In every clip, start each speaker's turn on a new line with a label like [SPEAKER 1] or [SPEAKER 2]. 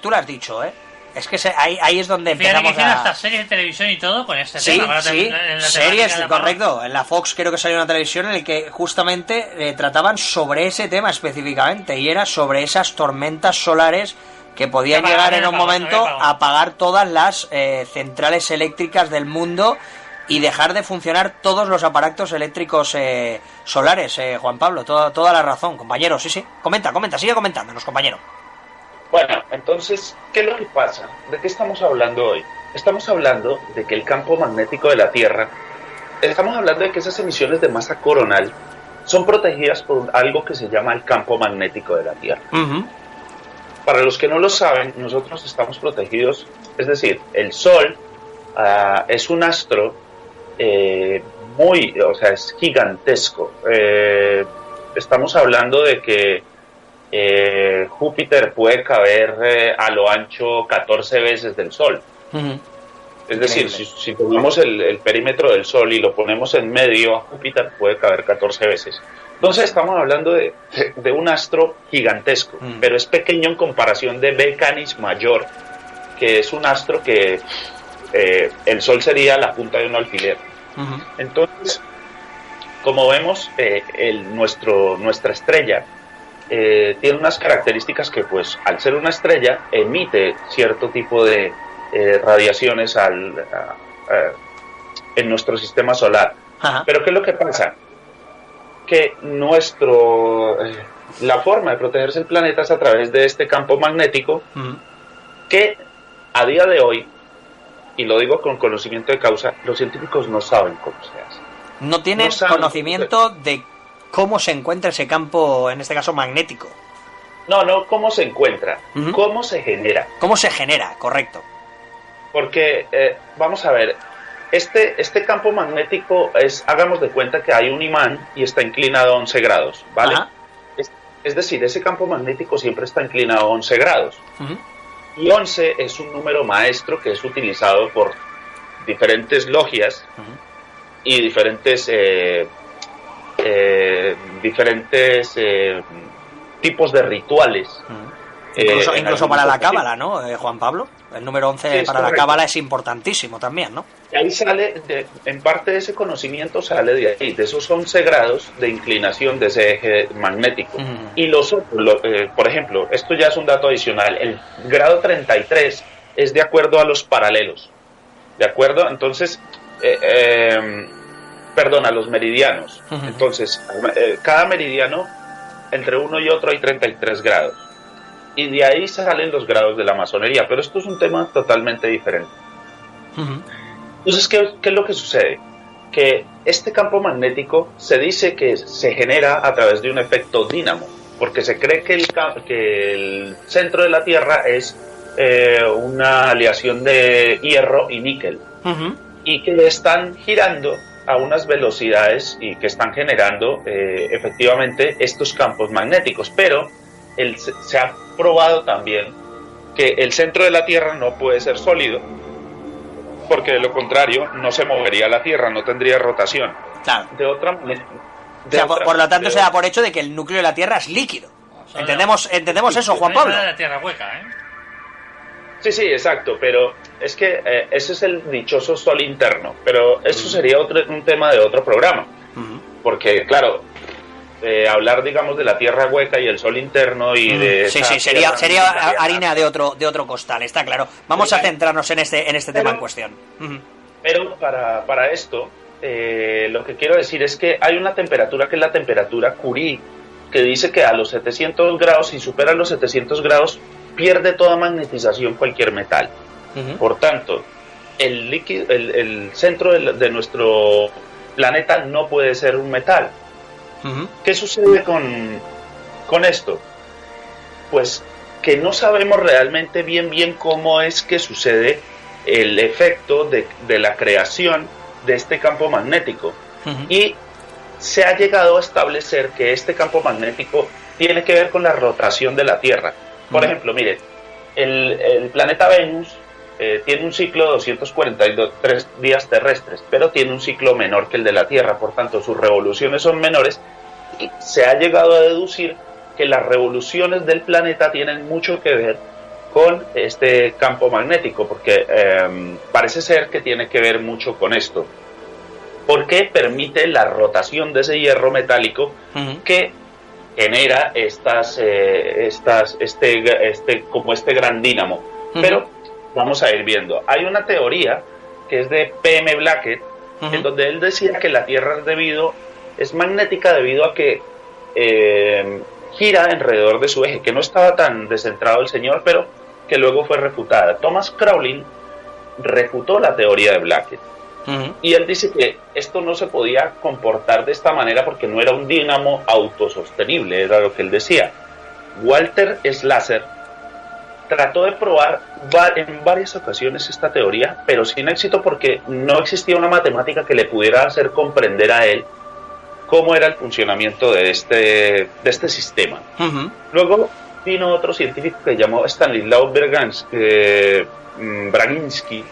[SPEAKER 1] Tú lo has dicho, ¿eh? Es que ahí es donde
[SPEAKER 2] Fíjate
[SPEAKER 1] empezamos
[SPEAKER 2] que hicieron hasta series de televisión y todo con este
[SPEAKER 1] sí,
[SPEAKER 2] tema.
[SPEAKER 1] Sí,
[SPEAKER 2] en la
[SPEAKER 1] series, correcto. En la Fox creo que salió una televisión en la que justamente trataban sobre ese tema específicamente, y era sobre esas tormentas solares que podían llegar en un momento a apagar todas las centrales eléctricas del mundo y dejar de funcionar todos los aparatos eléctricos solares. Juan Pablo, toda la razón, compañero. Sí. Comenta, sigue comentándonos, compañero.
[SPEAKER 3] Bueno, entonces, ¿qué es lo que pasa? ¿De qué estamos hablando hoy? Estamos hablando de que el campo magnético de la Tierra, estamos hablando de que esas emisiones de masa coronal son protegidas por algo que se llama el campo magnético de la Tierra. Uh-huh. Para los que no lo saben, nosotros estamos protegidos, es decir, el Sol es un astro es gigantesco. Estamos hablando de que Júpiter puede caber a lo ancho 14 veces del Sol. Uh-huh. Es decir, si tomamos el perímetro del Sol y lo ponemos en medio a Júpiter, puede caber 14 veces. Entonces estamos hablando de un astro gigantesco, pero es pequeño en comparación de B Canis Mayor, que es un astro que el Sol sería la punta de un alfiler. Uh-huh. Entonces, como vemos, nuestra estrella tiene unas características que, pues, al ser una estrella, emite cierto tipo de radiaciones en nuestro sistema solar. Ajá. Pero ¿qué es lo que pasa? Que la forma de protegerse el planeta es a través de este campo magnético, que a día de hoy, y lo digo con conocimiento de causa, los científicos no saben cómo se hace.
[SPEAKER 1] No tienen conocimiento de cómo se encuentra ese campo, en este caso magnético.
[SPEAKER 3] No cómo se encuentra, cómo se genera.
[SPEAKER 1] Cómo se genera, correcto.
[SPEAKER 3] Porque, vamos a ver, este campo magnético hagamos de cuenta que hay un imán y está inclinado a 11 grados, ¿vale? Es decir, ese campo magnético siempre está inclinado a 11 grados. Uh-huh. Y 11 es un número maestro que es utilizado por diferentes logias y diferentes tipos de rituales.
[SPEAKER 1] Incluso para la cábala, ¿no, Juan Pablo? El número 11 sí, para correcto. La cábala es importantísimo también, ¿no?
[SPEAKER 3] Y ahí sale, en parte de ese conocimiento sale de ahí, de esos 11 grados de inclinación de ese eje magnético. Uh-huh. Y por ejemplo, esto ya es un dato adicional, el grado 33 es de acuerdo a los paralelos, ¿de acuerdo? Entonces, a los meridianos. Uh-huh. Entonces, cada meridiano, entre uno y otro hay 33 grados. Y de ahí salen los grados de la masonería, pero esto es un tema totalmente diferente. Uh-huh. Entonces, ¿qué es lo que sucede? Que este campo magnético se dice que se genera a través de un efecto dínamo, porque se cree que el centro de la Tierra es una aleación de hierro y níquel, uh-huh. y que están girando a unas velocidades y que están generando efectivamente estos campos magnéticos, pero se ha probado también que el centro de la Tierra no puede ser sólido, porque de lo contrario no se movería la Tierra, no tendría rotación.
[SPEAKER 1] Claro.
[SPEAKER 3] De otra manera.
[SPEAKER 1] Por lo tanto se da por hecho de que el núcleo de la Tierra es líquido. ¿Entendemos eso, Juan Pablo?
[SPEAKER 2] La Tierra hueca,
[SPEAKER 3] Sí, exacto, pero es que ese es el dichoso sol interno, pero eso sería un tema de otro programa, porque claro, hablar, digamos, de la Tierra hueca y el sol interno y de...
[SPEAKER 1] Sí, sería harina de otro costal, está claro. Vamos a centrarnos en este tema en cuestión.
[SPEAKER 3] Pero para esto, lo que quiero decir es que hay una temperatura que es la temperatura Curie, que dice que a los 700 grados, si supera los 700 grados, pierde toda magnetización cualquier metal. Uh-huh. Por tanto, el centro de nuestro planeta no puede ser un metal. Uh-huh. ¿Qué sucede con esto? Pues que no sabemos realmente bien cómo es que sucede el efecto de la creación de este campo magnético. Uh-huh. Y se ha llegado a establecer que este campo magnético tiene que ver con la rotación de la Tierra. Por ejemplo, mire, el planeta Venus tiene un ciclo de 243 días terrestres, pero tiene un ciclo menor que el de la Tierra, por tanto sus revoluciones son menores, y se ha llegado a deducir que las revoluciones del planeta tienen mucho que ver con este campo magnético, porque parece ser que tiene que ver mucho con esto, porque permite la rotación de ese hierro metálico que genera como este gran dínamo. Pero vamos a ir viendo. Hay una teoría que es de P.M. Blackett, en donde él decía que la Tierra es magnética debido a que gira alrededor de su eje, que no estaba tan descentrado el señor, pero que luego fue refutada. Thomas Crowley refutó la teoría de Blackett. Y él dice que esto no se podía comportar de esta manera porque no era un dínamo autosostenible, era lo que él decía. Walter Schlasser trató de probar en varias ocasiones esta teoría, pero sin éxito porque no existía una matemática que le pudiera hacer comprender a él cómo era el funcionamiento de este sistema. Luego vino otro científico que se llamó Stanislaw Braginsky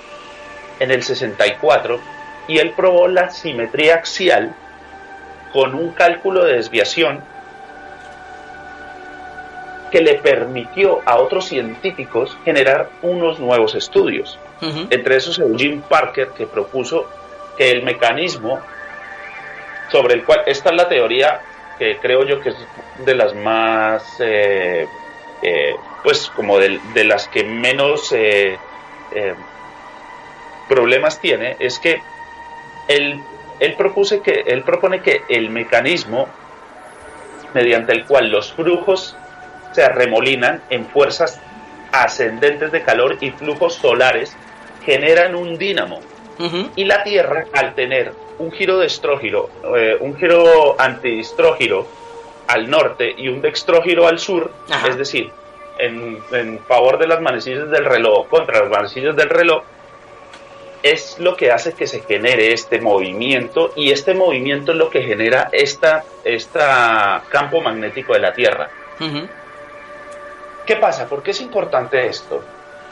[SPEAKER 3] en el 64, y él probó la simetría axial con un cálculo de desviación que le permitió a otros científicos generar unos nuevos estudios. Entre esos Eugene Parker, que propuso que el mecanismo sobre el cual, esta es la teoría que creo yo que es de las más pues como de las que menos problemas tiene, es que él propone que el mecanismo mediante el cual los flujos se arremolinan en fuerzas ascendentes de calor y flujos solares generan un dínamo. Y la Tierra, al tener un giro destrógiro, un giro antidistrógiro al norte y un dextrógiro al sur, es decir, en favor de las manecillas del reloj contra las manecillas del reloj, es lo que hace que se genere este movimiento, y este movimiento es lo que genera este campo magnético de la Tierra. ¿Qué pasa? ¿Por qué es importante esto?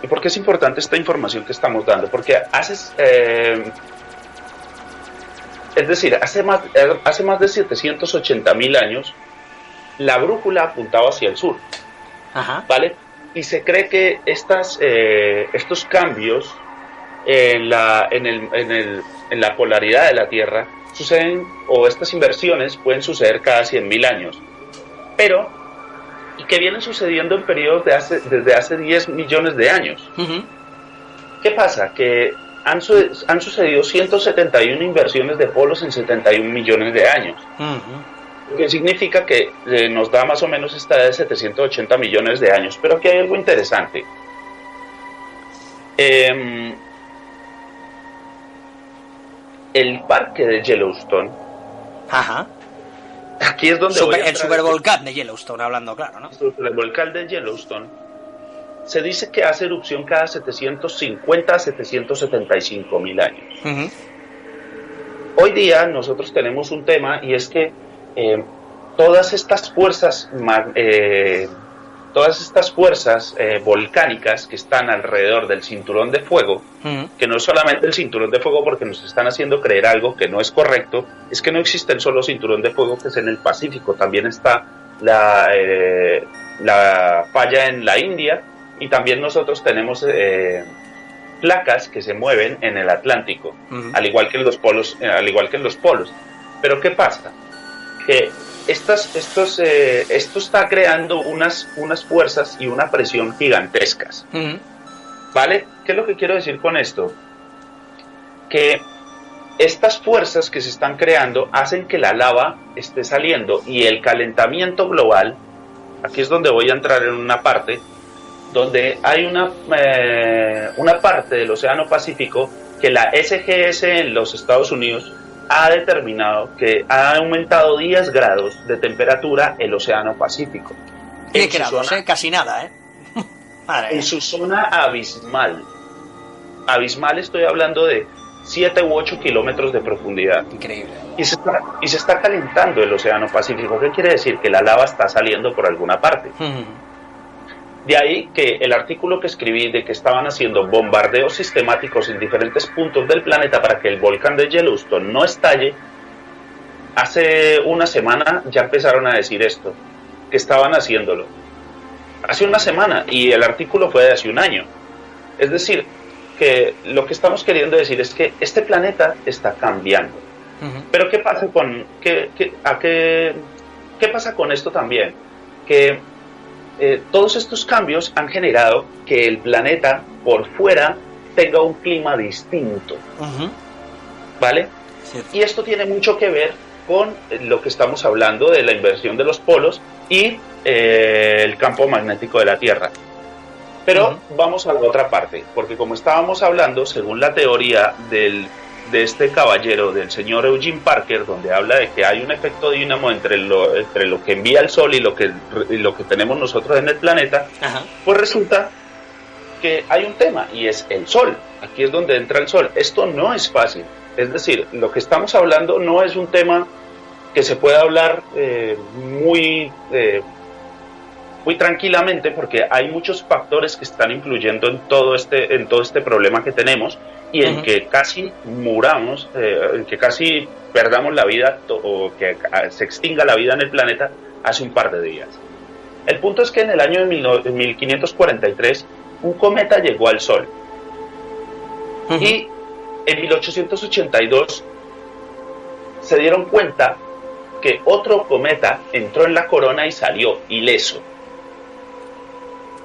[SPEAKER 3] ¿Y por qué es importante esta información que estamos dando? Porque es decir, hace más de 780.000 años la brújula apuntaba hacia el sur, ¿vale? Y se cree que estos cambios en la polaridad de la Tierra suceden, o estas inversiones pueden suceder cada 100.000 años, y que vienen sucediendo en periodos desde hace 10 millones de años. ¿Qué pasa? Que han sucedido 171 inversiones de polos en 71 millones de años. Lo que significa que nos da más o menos esta edad de 780 millones de años. Pero aquí hay algo interesante. El parque de Yellowstone. Aquí es donde
[SPEAKER 1] el supervolcán de Yellowstone, hablando claro, ¿no?
[SPEAKER 3] El supervolcán de Yellowstone se dice que hace erupción cada 750 a 775.000 años. Hoy día nosotros tenemos un tema, y es que todas estas fuerzas volcánicas que están alrededor del cinturón de fuego, que no es solamente el cinturón de fuego, porque nos están haciendo creer algo que no es correcto, es que no existe el solo cinturón de fuego que es en el Pacífico, también está la falla en la India, y también nosotros tenemos placas que se mueven en el Atlántico, al igual que en los polos. Pero ¿qué pasa? Que esto está creando unas fuerzas y una presión gigantescas. ¿Vale? ¿Qué es lo que quiero decir con esto? Que estas fuerzas que se están creando hacen que la lava esté saliendo, y el calentamiento global, aquí es donde voy a entrar en una parte, donde hay una parte del Océano Pacífico que la SGS en los Estados Unidos ha determinado que ha aumentado 10 grados de temperatura el Océano Pacífico.
[SPEAKER 1] 10 grados, casi nada,
[SPEAKER 3] en su zona abismal. Abismal, estoy hablando de 7 u 8 kilómetros de profundidad.
[SPEAKER 1] Increíble.
[SPEAKER 3] Y se está calentando el Océano Pacífico. ¿Qué quiere decir? Que la lava está saliendo por alguna parte. De ahí que el artículo que escribí de que estaban haciendo bombardeos sistemáticos en diferentes puntos del planeta para que el volcán de Yellowstone no estalle, hace una semana ya empezaron a decir esto, que estaban haciéndolo. hace una semana y el artículo fue de hace un año. Es decir, que lo que estamos queriendo decir es que este planeta está cambiando. Pero ¿qué pasa con qué pasa con esto también? Que todos estos cambios han generado que el planeta por fuera tenga un clima distinto, ¿vale? Cierto. Y esto tiene mucho que ver con lo que estamos hablando de la inversión de los polos y el campo magnético de la Tierra. Pero vamos a la otra parte, porque como estábamos hablando, según la teoría de este caballero, del señor Eugene Parker, donde habla de que hay un efecto dínamo entre lo que envía el Sol y lo que tenemos nosotros en el planeta, pues resulta que hay un tema, y es el Sol. Aquí es donde entra el Sol. Esto no es fácil. Es decir, lo que estamos hablando no es un tema que se pueda hablar muy tranquilamente, porque hay muchos factores que están influyendo en todo este problema que tenemos y en que casi muramos, en que casi perdamos la vida o que se extinga la vida en el planeta hace un par de días. El punto es que en el año de 1543 un cometa llegó al Sol y en 1882 se dieron cuenta que otro cometa entró en la corona y salió ileso.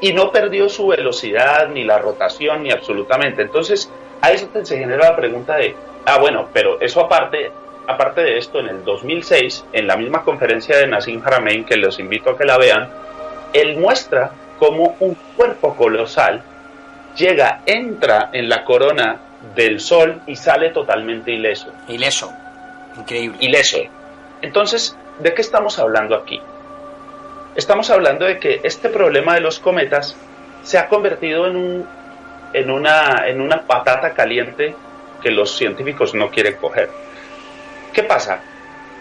[SPEAKER 3] Y no perdió su velocidad, ni la rotación, ni absolutamente. Entonces, a eso se genera la pregunta de, bueno, pero eso aparte de esto, en el 2006, en la misma conferencia de Nassim Haramein, que los invito a que la vean, él muestra cómo un cuerpo colosal entra en la corona del Sol y sale totalmente ileso.
[SPEAKER 1] Ileso, increíble.
[SPEAKER 3] Ileso. Entonces, ¿de qué estamos hablando aquí? Estamos hablando de que este problema de los cometas se ha convertido en una patata caliente que los científicos no quieren coger. ¿Qué pasa?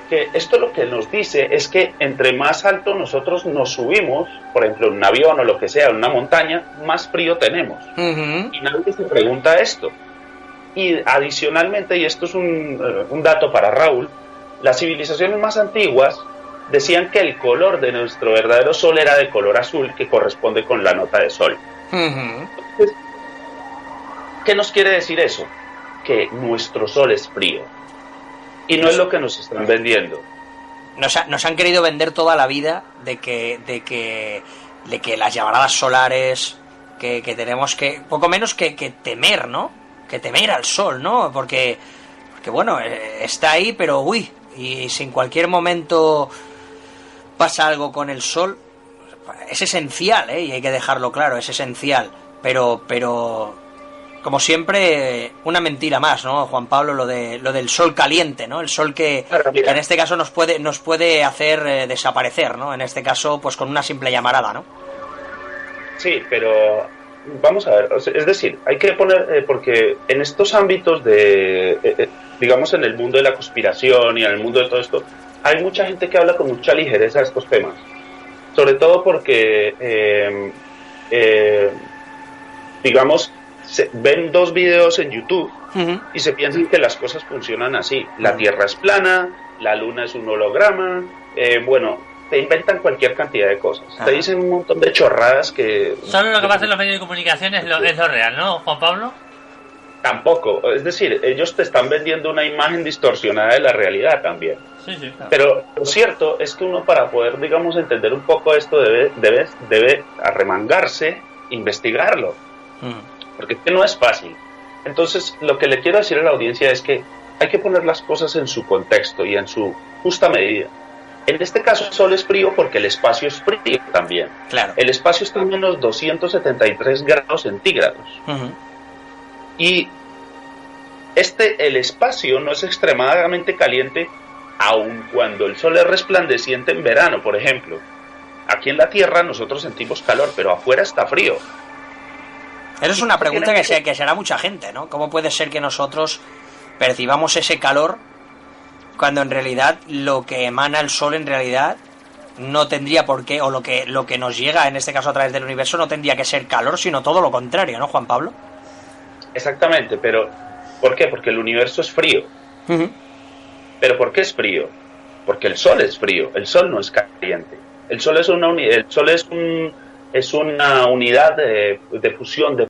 [SPEAKER 3] Que esto lo que nos dice es que entre más alto nosotros nos subimos, por ejemplo en un avión o lo que sea, en una montaña, más frío tenemos. Y nadie se pregunta esto. Y adicionalmente, y esto es un dato para Raúl, las civilizaciones más antiguas decían que el color de nuestro verdadero Sol era de color azul, que corresponde con la nota de Sol. Entonces, ¿qué nos quiere decir eso? Que nuestro Sol es frío. Y no es lo que nos están vendiendo.
[SPEAKER 1] Nos han querido vender toda la vida de que las llamaradas solares, que tenemos que, poco menos que temer, ¿no? Que temer al Sol, ¿no? Porque bueno, está ahí, pero uy, y si en cualquier momento pasa algo con el Sol, es esencial, y hay que dejarlo claro, es esencial, pero como siempre, una mentira más, ¿no, Juan Pablo? Lo del Sol caliente, ¿no? El Sol que en este caso nos puede hacer desaparecer, ¿no? En este caso, pues con una simple llamarada, ¿no?
[SPEAKER 3] Sí, pero vamos a ver, es decir, hay que poner, porque en estos ámbitos digamos en el mundo de la conspiración y en el mundo de todo esto, hay mucha gente que habla con mucha ligereza de estos temas, sobre todo porque, digamos, ven dos videos en YouTube y se piensan que las cosas funcionan así, la Tierra es plana, la Luna es un holograma, te inventan cualquier cantidad de cosas. Te dicen un montón de chorradas que...
[SPEAKER 2] Solo lo que pasa en los medios de comunicación es lo real, ¿no, Juan Pablo?
[SPEAKER 3] Tampoco. Es decir, ellos te están vendiendo una imagen distorsionada de la realidad también.
[SPEAKER 2] Sí, claro.
[SPEAKER 3] Pero lo cierto es que uno, para poder, digamos, entender un poco esto, debe arremangarse, investigarlo. Porque es que no es fácil. Entonces, lo que le quiero decir a la audiencia es que hay que poner las cosas en su contexto y en su justa medida. En este caso el Sol es frío porque el espacio es frío también.
[SPEAKER 1] Claro.
[SPEAKER 3] El espacio está a menos 273 grados centígrados. Y el espacio no es extremadamente caliente, aun cuando el Sol es resplandeciente en verano, por ejemplo. Aquí en la Tierra nosotros sentimos calor, pero afuera está frío.
[SPEAKER 1] Esa es una pregunta que se hará mucha gente, ¿no? ¿Cómo puede ser que nosotros percibamos ese calor cuando en realidad lo que emana el Sol en realidad no tendría por qué, o lo que nos llega en este caso a través del universo no tendría que ser calor, sino todo lo contrario, ¿no, Juan Pablo?
[SPEAKER 3] Exactamente, pero ¿por qué? Porque el universo es frío. ¿Pero por qué es frío? Porque el Sol es frío, el Sol no es caliente. El Sol es es una unidad de fusión de